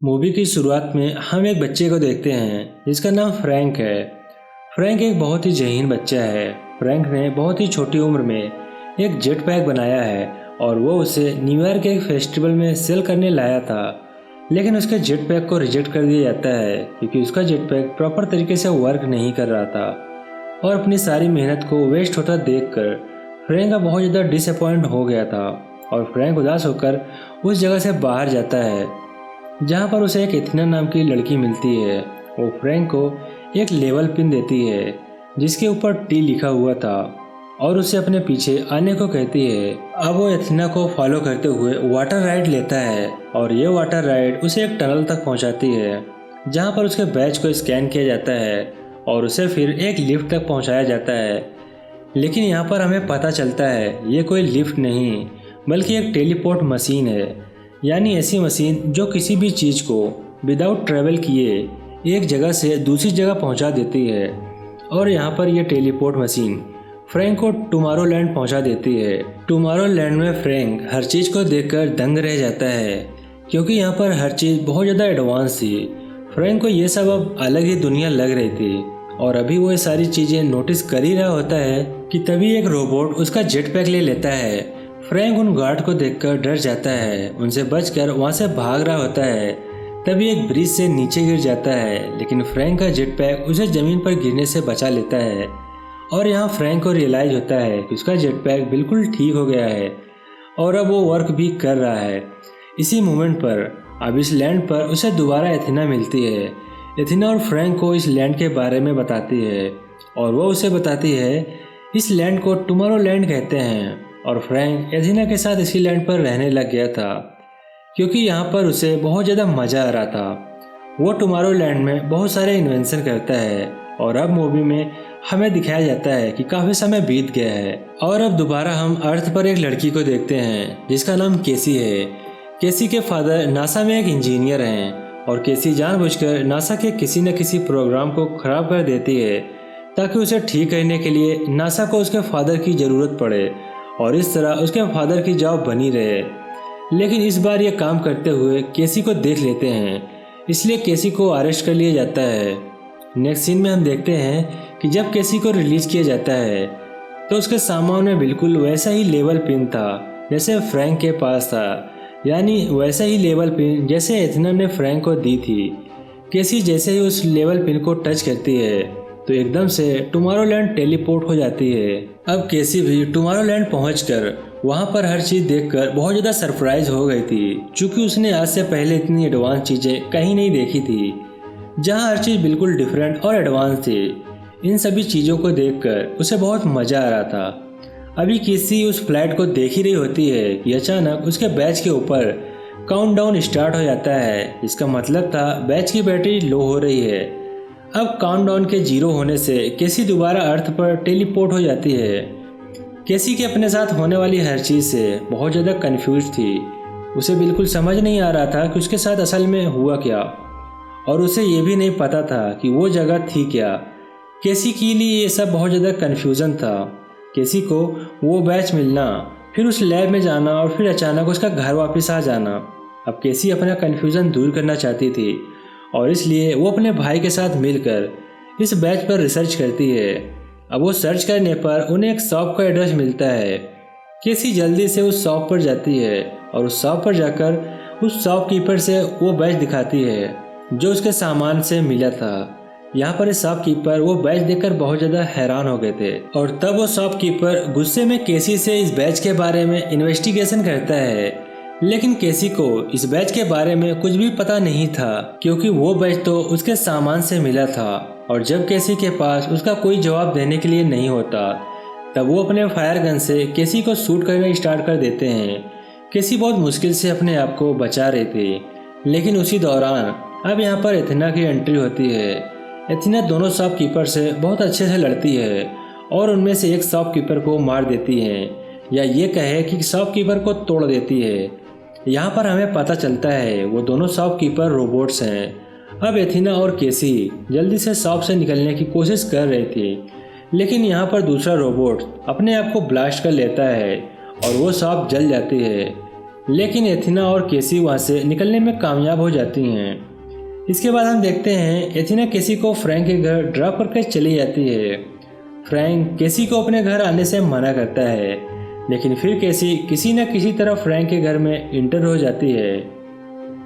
Movie की शुरुआत में हम एक बच्चे को देखते हैं जिसका नाम फ्रैंक है। फ्रैंक एक बहुत ही ज़हीन बच्चा है। फ्रैंक ने बहुत ही छोटी उम्र में एक जेट पैक बनाया है और वो उसे न्यू ईयर के एक फेस्टिवल में सेल करने लाया था। लेकिन उसके जेट पैक को रिजेक्ट कर दिया जाता है क्योंकि उसका जेट पैक प्रॉपर तरीके से वर्क नहीं कर रहा था। और अपनी सारी मेहनत को वेस्ट होता देखकर फ्रैंक का बहुत ज़्यादा डिसअपॉइंट हो गया था और फ्रैंक उदास होकर उस जगह से बाहर जाता है जहाँ पर उसे एक एथेना नाम की लड़की मिलती है। वो फ्रैंक को एक लेवल पिन देती है जिसके ऊपर टी लिखा हुआ था और उसे अपने पीछे आने को कहती है। अब वो एथेना को फॉलो करते हुए वाटर राइड लेता है और ये वाटर राइड उसे एक टनल तक पहुंचाती है जहाँ पर उसके बैच को स्कैन किया जाता है और उसे फिर एक लिफ्ट तक पहुंचाया जाता है। लेकिन यहाँ पर हमें पता चलता है ये कोई लिफ्ट नहीं बल्कि एक टेलीपोर्ट मशीन है, यानी ऐसी मशीन जो किसी भी चीज़ को विदाउट ट्रैवल किए एक जगह से दूसरी जगह पहुंचा देती है। और यहाँ पर यह टेलीपोर्ट मशीन फ्रैंक को टुमारोलैंड पहुंचा देती है। टुमारोलैंड में फ्रैंक हर चीज़ को देखकर दंग रह जाता है क्योंकि यहाँ पर हर चीज़ बहुत ज़्यादा एडवांस थी। फ्रैंक को ये सब अब अलग ही दुनिया लग रही थी और अभी वो ये सारी चीज़ें नोटिस कर ही रहा होता है कि तभी एक रोबोट उसका जेट पैक ले लेता है। फ्रैंक उन गार्ड को देखकर डर जाता है, उनसे बचकर वहां से भाग रहा होता है। तभी एक ब्रिज से नीचे गिर जाता है लेकिन फ्रैंक का जेट पैक उसे ज़मीन पर गिरने से बचा लेता है। और यहाँ फ्रैंक को रियलाइज होता है कि उसका जेट पैक बिल्कुल ठीक हो गया है और अब वो वर्क भी कर रहा है। इसी मोमेंट पर अब इस लैंड पर उसे दोबारा एथेना मिलती है। एथेना और फ्रैंक को इस लैंड के बारे में बताती है और वो उसे बताती है इस लैंड को टुमारोलैंड कहते हैं। और फ्रैंक एथेना के साथ इसी लैंड पर रहने लग गया था क्योंकि यहाँ पर उसे बहुत ज़्यादा मज़ा आ रहा था। वो टुमारोलैंड में बहुत सारे इन्वेंशन करता है और अब मूवी में हमें दिखाया जाता है कि काफ़ी समय बीत गया है और अब दोबारा हम अर्थ पर एक लड़की को देखते हैं जिसका नाम केसी है। केसी के फादर नासा में एक इंजीनियर हैं और केसी जानबूझकर नासा के किसी न किसी प्रोग्राम को ख़राब कर देती है ताकि उसे ठीक करने के लिए नासा को उसके फादर की ज़रूरत पड़े और इस तरह उसके फादर की जॉब बनी रहे। लेकिन इस बार ये काम करते हुए केसी को देख लेते हैं, इसलिए केसी को अरेस्ट कर लिया जाता है। नेक्स्ट सीन में हम देखते हैं कि जब केसी को रिलीज किया जाता है तो उसके सामान में बिल्कुल वैसा ही लेवल पिन था जैसे फ्रैंक के पास था, यानी वैसा ही लेवल पिन जैसे एथेना ने फ्रैंक को दी थी। केसी जैसे ही उस लेवल पिन को टच करती है तो एकदम से टुमारोलैंड टेलीपोर्ट हो जाती है। अब केसी भी टुमारोलैंड पहुंचकर वहां पर हर चीज देखकर बहुत ज़्यादा सरप्राइज हो गई थी क्योंकि उसने आज से पहले इतनी एडवांस चीज़ें कहीं नहीं देखी थी जहां हर चीज़ बिल्कुल डिफरेंट और एडवांस थी। इन सभी चीज़ों को देखकर उसे बहुत मज़ा आ रहा था। अभी केसी उस फ्लाइट को देख ही रही होती है कि अचानक उसके बैच के ऊपर काउंटडाउन स्टार्ट हो जाता है। इसका मतलब था बैच की बैटरी लो हो रही है। अब काउंटडाउन के जीरो होने से केसी दोबारा अर्थ पर टेलीपोर्ट हो जाती है। केसी के अपने साथ होने वाली हर चीज़ से बहुत ज़्यादा कंफ्यूज थी। उसे बिल्कुल समझ नहीं आ रहा था कि उसके साथ असल में हुआ क्या और उसे ये भी नहीं पता था कि वो जगह थी क्या। केसी के लिए ये सब बहुत ज़्यादा कन्फ्यूज़न था। केसी को वो बैच मिलना, फिर उस लैब में जाना और फिर अचानक उसका घर वापस आ जाना। अब केसी अपना कन्फ्यूज़न दूर करना चाहती थी और इसलिए वो अपने भाई के साथ मिलकर इस बैच पर रिसर्च करती है। अब वो सर्च करने पर उन्हें एक शॉप का एड्रेस मिलता है। केसी जल्दी से उस शॉप पर जाती है और उस शॉप पर जाकर उस शॉपकीपर से वो बैच दिखाती है जो उसके सामान से मिला था। यहाँ पर इस शॉपकीपर वो बैच देखकर बहुत ज़्यादा हैरान हो गए थे और तब वो शॉपकीपर गुस्से में केसी से इस बैच के बारे में इन्वेस्टिगेशन करता है। लेकिन केसी को इस बैच के बारे में कुछ भी पता नहीं था क्योंकि वो बैच तो उसके सामान से मिला था और जब केसी के पास उसका कोई जवाब देने के लिए नहीं होता तब वो अपने फायर गन से केसी को शूट करना स्टार्ट कर देते हैं। केसी बहुत मुश्किल से अपने आप को बचा रही थी लेकिन उसी दौरान अब यहाँ पर एथेना की एंट्री होती है। एथेना दोनों शॉपकीपर से बहुत अच्छे से लड़ती है और उनमें से एक शॉपकीपर को मार देती है, या ये कहे कि शॉपकीपर को तोड़ देती है। यहाँ पर हमें पता चलता है वो दोनों शॉपकीपर रोबोट्स हैं। अब एथेना और केसी जल्दी से शॉप से निकलने की कोशिश कर रही थी लेकिन यहाँ पर दूसरा रोबोट अपने आप को ब्लास्ट कर लेता है और वो शॉप जल जाती है। लेकिन एथिना और केसी वहाँ से निकलने में कामयाब हो जाती हैं। इसके बाद हम देखते हैं एथिना केसी को फ्रैंक के घर ड्रॉप करके चली जाती है। फ्रैंक केसी को अपने घर आने से मना करता है, लेकिन फिर केसी किसी न किसी तरह फ्रैंक के घर में इंटर हो जाती है।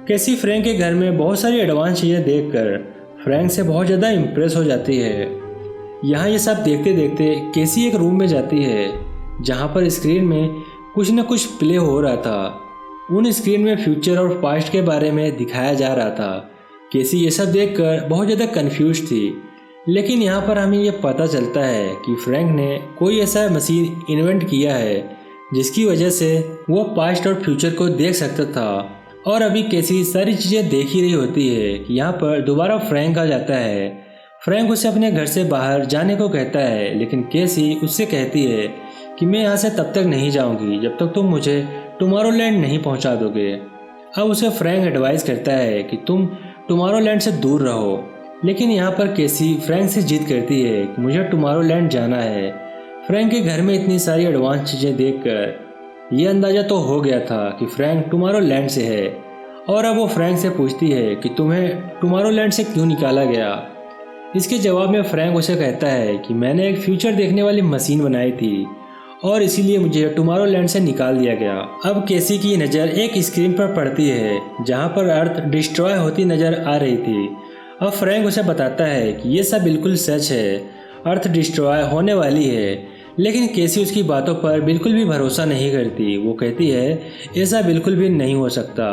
केसी फ्रैंक के घर में बहुत सारी एडवांस चीज़ें देखकर फ्रैंक से बहुत ज़्यादा इम्प्रेस हो जाती है। यहाँ ये सब देखते देखते केसी एक रूम में जाती है जहाँ पर स्क्रीन में कुछ न कुछ प्ले हो रहा था। उन स्क्रीन में फ्यूचर और पास्ट के बारे में दिखाया जा रहा था। केसी ये सब देखकर बहुत ज़्यादा कंफ्यूज थी, लेकिन यहाँ पर हमें ये पता चलता है कि फ्रैंक ने कोई ऐसा मशीन इन्वेंट किया है जिसकी वजह से वो पास्ट और फ्यूचर को देख सकता था। और अभी केसी सारी चीज़ें देख ही रही होती है कि यहाँ पर दोबारा फ्रैंक आ जाता है। फ्रैंक उसे अपने घर से बाहर जाने को कहता है, लेकिन केसी उससे कहती है कि मैं यहाँ से तब तक नहीं जाऊँगी जब तक तुम मुझे टुमारोलैंड नहीं पहुँचा दोगे। अब उसे फ्रैंक एडवाइस करता है कि तुम टुमारोलैंड से दूर रहो, लेकिन यहाँ पर केसी फ्रैंक से जिद करती है कि मुझे टुमारोलैंड जाना है। फ्रैंक के घर में इतनी सारी एडवांस चीज़ें देखकर ये अंदाज़ा तो हो गया था कि फ्रैंक टुमारोलैंड से है, और अब वो फ्रैंक से पूछती है कि तुम्हें टुमारोलैंड से क्यों निकाला गया। इसके जवाब में फ्रैंक उसे कहता है कि मैंने एक फ्यूचर देखने वाली मशीन बनाई थी और इसीलिए मुझे टुमारोलैंड से निकाल दिया गया। अब केसी की नज़र एक स्क्रीन पर पड़ती है जहां पर अर्थ डिस्ट्रॉय होती नज़र आ रही थी। अब फ्रैंक उसे बताता है कि ये सब बिल्कुल सच है, अर्थ डिस्ट्रॉय होने वाली है, लेकिन केसी उसकी बातों पर बिल्कुल भी भरोसा नहीं करती। वो कहती है ऐसा बिल्कुल भी नहीं हो सकता,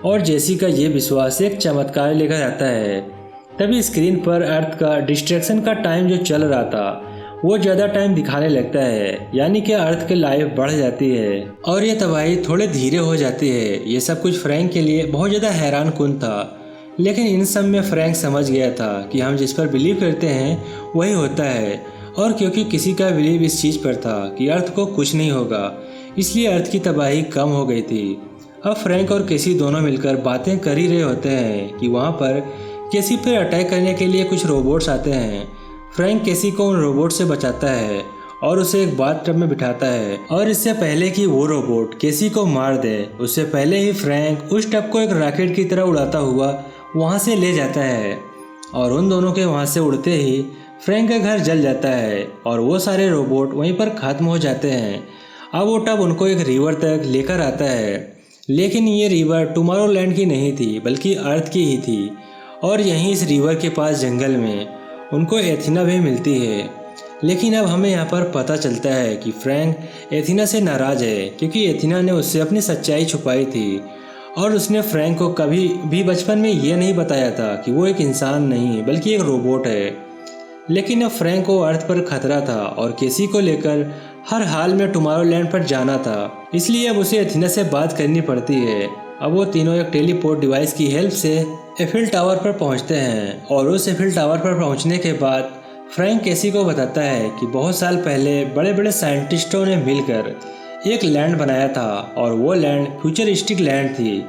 और जेसी का ये विश्वास एक चमत्कार लेकर आता है। तभी स्क्रीन पर अर्थ का डिस्ट्रैक्शन का टाइम जो चल रहा था वो ज़्यादा टाइम दिखाने लगता है, यानी कि अर्थ की लाइफ बढ़ जाती है और ये तबाही थोड़े धीरे हो जाती है। ये सब कुछ फ्रैंक के लिए बहुत ज़्यादा हैरान कुन था, लेकिन इन सब में फ्रैंक समझ गया था कि हम जिस पर बिलीव करते हैं वही होता है, और क्योंकि किसी का बिलीव इस चीज़ पर था कि अर्थ को कुछ नहीं होगा, इसलिए अर्थ की तबाही कम हो गई थी। अब फ्रैंक और केसी दोनों मिलकर बातें कर ही रहे होते हैं कि वहाँ पर केसी पर अटैक करने के लिए कुछ रोबोट्स आते हैं। फ्रैंक केसी को उन रोबोट से बचाता है और उसे एक बाथटब में बिठाता है, और इससे पहले कि वो रोबोट केसी को मार दे उससे पहले ही फ्रैंक उस टब को एक रॉकेट की तरह उड़ाता हुआ वहाँ से ले जाता है, और उन दोनों के वहाँ से उड़ते ही फ्रैंक का घर जल जाता है और वो सारे रोबोट वहीं पर ख़त्म हो जाते हैं। अब वो टब उनको एक रिवर तक लेकर आता है, लेकिन ये रिवर टुमारोलैंड की नहीं थी बल्कि अर्थ की ही थी, और यहीं इस रिवर के पास जंगल में उनको एथिना भी मिलती है। लेकिन अब हमें यहाँ पर पता चलता है कि फ्रैंक एथिना से नाराज़ है क्योंकि एथिना ने उससे अपनी सच्चाई छुपाई थी, और उसने फ्रैंक को कभी भी बचपन में ये नहीं बताया था कि वो एक इंसान नहीं बल्कि एक रोबोट है। लेकिन अब फ्रैंक को अर्थ पर खतरा था और केसी को लेकर हर हाल में टुमारोलैंड पर जाना था, इसलिए अब उसे एथिना से बात करनी पड़ती है। अब वो तीनों एक टेलीपोर्ट डिवाइस की हेल्प से एफिल टावर पर पहुंचते हैं, और उस एफिल टावर पर पहुंचने के बाद फ्रैंक केसी को बताता है कि बहुत साल पहले बड़े बड़े साइंटिस्टों ने मिलकर एक लैंड बनाया था और वो लैंड फ्यूचरिस्टिक लैंड थी।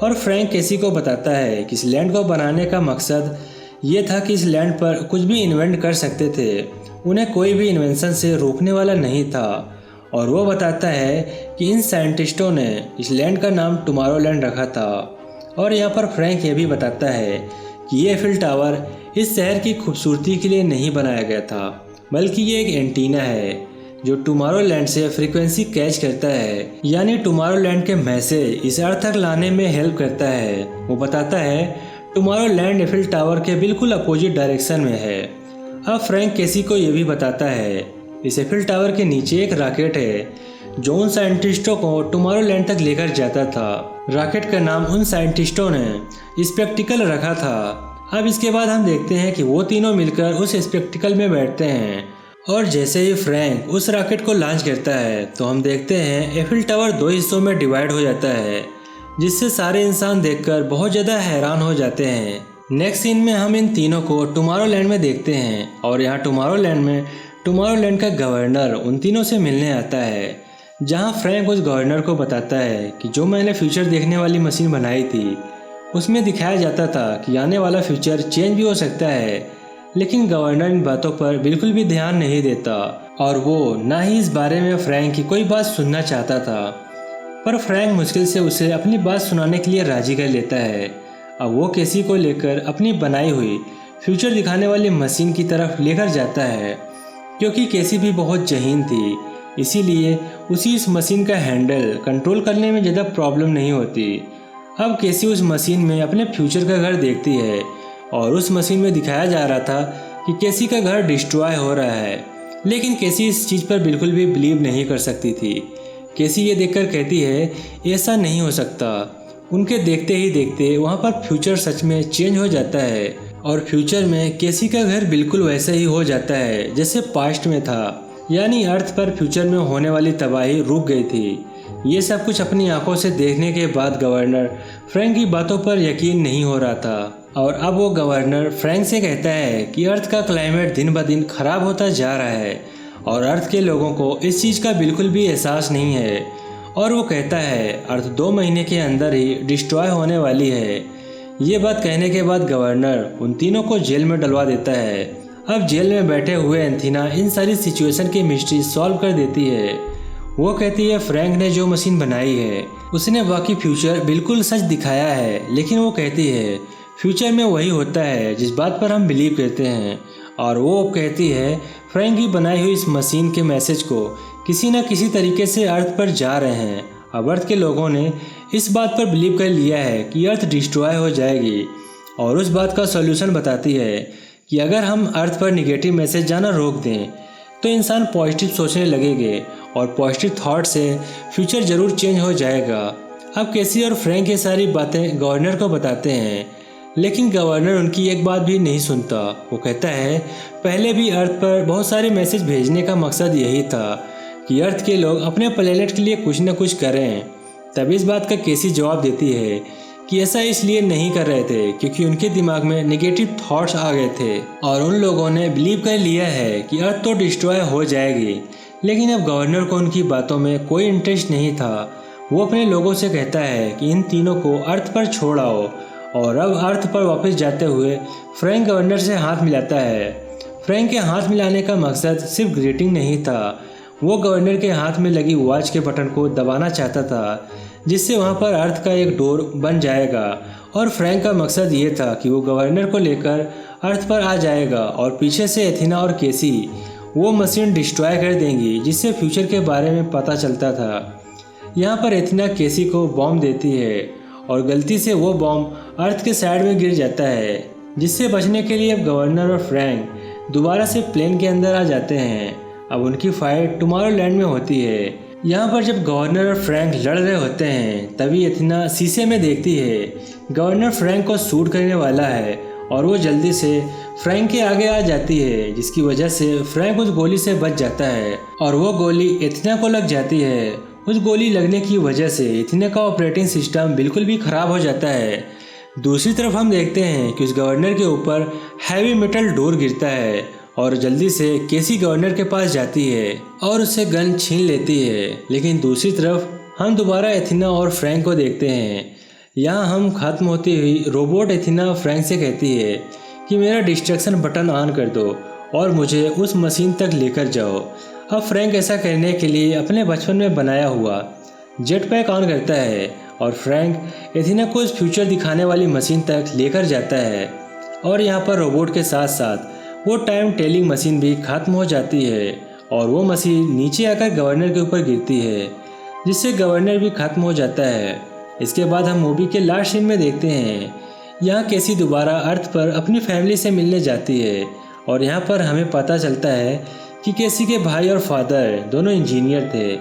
और फ्रैंक केसी को बताता है कि इस लैंड को बनाने का मकसद ये था कि इस लैंड पर कुछ भी इन्वेंट कर सकते थे, उन्हें कोई भी इन्वेंशन से रोकने वाला नहीं था। और वो बताता है कि इन साइंटिस्टों ने इस लैंड का नाम टुमारोलैंड रखा था। और यहाँ पर फ्रैंक ये भी बताता है कि ये एफिल टावर इस शहर की खूबसूरती के लिए नहीं बनाया गया था, बल्कि ये एक एंटीना है जो टुमारोलैंड से फ्रीक्वेंसी कैच करता है, यानी टुमारोलैंड के मैसेज इस अर्थ तक लाने में हेल्प करता है। वो बताता है टुमारोलैंड एफिल टावर के बिल्कुल अपोजिट डायरेक्शन में है। अब फ्रैंक केसी को ये भी बताता है इस एफिल टावर के नीचे एक रॉकेट है जो उन साइंटिस्टों को टुमारोलैंड तक लेकर जाता था। रॉकेट का नाम उन साइंटिस्टों ने स्पेक्टिकल रखा था। अब इसके बाद हम देखते हैं कि वो तीनों मिलकर उस स्पेक्टिकल में बैठते हैं, और जैसे ही फ्रैंक उस रॉकेट को लॉन्च करता है तो हम देखते हैं एफिल टावर दो हिस्सों में डिवाइड हो जाता है, जिससे सारे इंसान देखकर बहुत ज़्यादा हैरान हो जाते हैं। नेक्स्ट सीन में हम इन तीनों को टुमारोलैंड में देखते हैं, और यहाँ टुमारोलैंड में टुमारोलैंड का गवर्नर उन तीनों से मिलने आता है, जहाँ फ्रैंक उस गवर्नर को बताता है कि जो मैंने फ्यूचर देखने वाली मशीन बनाई थी उसमें दिखाया जाता था कि आने वाला फ्यूचर चेंज भी हो सकता है, लेकिन गवर्नर इन बातों पर बिल्कुल भी ध्यान नहीं देता और वो ना ही इस बारे में फ्रैंक की कोई बात सुनना चाहता था। पर फ्रैंक मुश्किल से उसे अपनी बात सुनाने के लिए राजी कर लेता है। अब वो केसी को लेकर अपनी बनाई हुई फ्यूचर दिखाने वाली मशीन की तरफ लेकर जाता है। क्योंकि केसी भी बहुत जहीन थी, इसीलिए उसी इस मशीन का हैंडल कंट्रोल करने में ज़्यादा प्रॉब्लम नहीं होती। अब केसी उस मशीन में अपने फ्यूचर का घर देखती है और उस मशीन में दिखाया जा रहा था कि केसी का घर डिस्ट्रॉय हो रहा है। लेकिन केसी इस चीज़ पर बिल्कुल भी बिलीव नहीं कर सकती थी। केसी ये देखकर कहती है ऐसा नहीं हो सकता। उनके देखते ही देखते वहाँ पर फ्यूचर सच में चेंज हो जाता है और फ्यूचर में केसी का घर बिल्कुल वैसा ही हो जाता है जैसे पास्ट में था। यानी अर्थ पर फ्यूचर में होने वाली तबाही रुक गई थी। ये सब कुछ अपनी आंखों से देखने के बाद गवर्नर फ्रैंक की बातों पर यकीन नहीं हो रहा था और अब वो गवर्नर फ्रैंक से कहता है कि अर्थ का क्लाइमेट दिन ब दिन खराब होता जा रहा है और अर्थ के लोगों को इस चीज़ का बिल्कुल भी एहसास नहीं है। और वो कहता है अर्थ 2 महीने के अंदर ही डिस्ट्रॉय होने वाली है। ये बात कहने के बाद गवर्नर उन तीनों को जेल में डलवा देता है। अब जेल में बैठे हुए एंथीना इन सारी सिचुएशन की मिस्ट्री सॉल्व कर देती है। वो कहती है फ्रैंक ने जो मशीन बनाई है उसने बाकी फ्यूचर बिल्कुल सच दिखाया है, लेकिन वो कहती है फ्यूचर में वही होता है जिस बात पर हम बिलीव करते हैं। और वो कहती है फ्रैंक की बनाई हुई इस मशीन के मैसेज को किसी न किसी तरीके से अर्थ पर जा रहे हैं। अब अर्थ के लोगों ने इस बात पर बिलीव कर लिया है कि अर्थ डिस्ट्रॉय हो जाएगी और उस बात का सॉल्यूशन बताती है कि अगर हम अर्थ पर निगेटिव मैसेज जाना रोक दें तो इंसान पॉजिटिव सोचने लगेंगे और पॉजिटिव थॉट से फ्यूचर ज़रूर चेंज हो जाएगा। अब केसी और फ्रैंक ये सारी बातें गवर्नर को बताते हैं, लेकिन गवर्नर उनकी एक बात भी नहीं सुनता। वो कहता है पहले भी अर्थ पर बहुत सारे मैसेज भेजने का मकसद यही था कि अर्थ के लोग अपने प्लेनेट के लिए कुछ न कुछ करें। तब इस बात का केसी जवाब देती है कि ऐसा इसलिए नहीं कर रहे थे क्योंकि उनके दिमाग में नेगेटिव थॉट्स आ गए थे और उन लोगों ने बिलीव कर लिया है कि अर्थ तो डिस्ट्रॉय हो जाएगी। लेकिन अब गवर्नर को उनकी बातों में कोई इंटरेस्ट नहीं था। वो अपने लोगों से कहता है कि इन तीनों को अर्थ पर छोड़ आओ और अब अर्थ पर वापस जाते हुए फ्रैंक गवर्नर से हाथ मिलाता है। फ्रैंक के हाथ मिलाने का मकसद सिर्फ ग्रीटिंग नहीं था, वो गवर्नर के हाथ में लगी वॉच के बटन को दबाना चाहता था जिससे वहाँ पर अर्थ का एक डोर बन जाएगा। और फ्रैंक का मकसद ये था कि वो गवर्नर को लेकर अर्थ पर आ जाएगा और पीछे से एथीना और केसी वो मशीन डिस्ट्रॉय कर देंगी जिससे फ्यूचर के बारे में पता चलता था। यहाँ पर एथीना केसी को बॉम्ब देती है और गलती से वो बॉम्ब अर्थ के साइड में गिर जाता है, जिससे बचने के लिए अब गवर्नर और फ्रैंक दोबारा से प्लेन के अंदर आ जाते हैं। अब उनकी फाइट टुमारोलैंड में होती है। यहाँ पर जब गवर्नर और फ्रैंक लड़ रहे होते हैं तभी एथीना शीशे में देखती है गवर्नर फ्रैंक को शूट करने वाला है और वो जल्दी से फ्रैंक के आगे आ जाती है, जिसकी वजह से फ्रैंक उस गोली से बच जाता है और वो गोली एथीना को लग जाती है। उस गोली लगने की वजह से एथीना का ऑपरेटिंग सिस्टम बिल्कुल भी खराब हो जाता है। दूसरी तरफ हम देखते हैं कि उस गवर्नर के ऊपर हैवी मेटल डोर गिरता है और जल्दी से केसी गवर्नर के पास जाती है और उससे गन छीन लेती है। लेकिन दूसरी तरफ हम दोबारा एथीना और फ्रैंक को देखते हैं। यहाँ हम खत्म होती हुई रोबोट एथीना फ्रैंक से कहती है कि मेरा डिस्ट्रैक्शन बटन ऑन कर दो और मुझे उस मशीन तक लेकर जाओ। अब फ्रैंक ऐसा करने के लिए अपने बचपन में बनाया हुआ जेट पैक ऑन करता है और फ्रैंक एथीना को उस फ्यूचर दिखाने वाली मशीन तक लेकर जाता है। और यहाँ पर रोबोट के साथ साथ वो टाइम टेलिंग मशीन भी खत्म हो जाती है और वो मशीन नीचे आकर गवर्नर के ऊपर गिरती है, जिससे गवर्नर भी खत्म हो जाता है। इसके बाद हम मूवी के लास्ट सीन में देखते हैं यहाँ केसी दोबारा अर्थ पर अपनी फैमिली से मिलने जाती है और यहाँ पर हमें पता चलता है कि केसी के भाई और फादर दोनों इंजीनियर थे,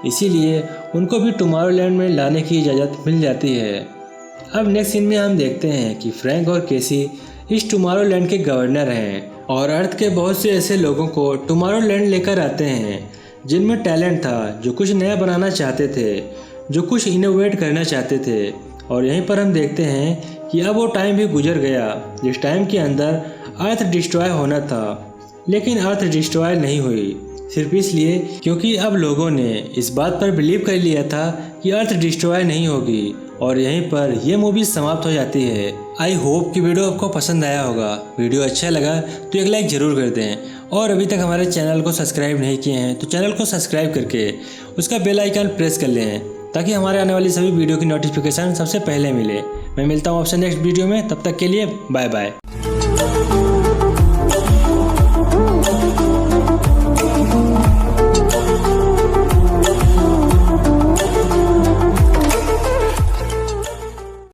इसीलिए उनको भी टुमारोलैंड में लाने की इजाज़त मिल जाती है। अब नेक्स्ट सीन में हम देखते हैं कि फ्रैंक और केसी इस टुमारोलैंड के गवर्नर हैं और अर्थ के बहुत से ऐसे लोगों को टुमारोलैंड लेकर आते हैं जिनमें टैलेंट था, जो कुछ नया बनाना चाहते थे, जो कुछ इनोवेट करना चाहते थे। और यहीं पर हम देखते हैं कि अब वो टाइम भी गुजर गया जिस टाइम के अंदर अर्थ डिस्ट्रॉय होना था, लेकिन अर्थ डिस्ट्रॉय नहीं हुई, सिर्फ इसलिए क्योंकि अब लोगों ने इस बात पर बिलीव कर लिया था कि अर्थ डिस्ट्रॉय नहीं होगी। और यहीं पर यह मूवी समाप्त हो जाती है। आई होप कि वीडियो आपको पसंद आया होगा। वीडियो अच्छा लगा तो एक लाइक ज़रूर कर दें और अभी तक हमारे चैनल को सब्सक्राइब नहीं किए हैं तो चैनल को सब्सक्राइब करके उसका बेल आइकन प्रेस कर लें ताकि हमारे आने वाली सभी वीडियो की नोटिफिकेशन सबसे पहले मिले। मैं मिलता हूँ आपसे नेक्स्ट वीडियो में, तब तक के लिए बाय बाय।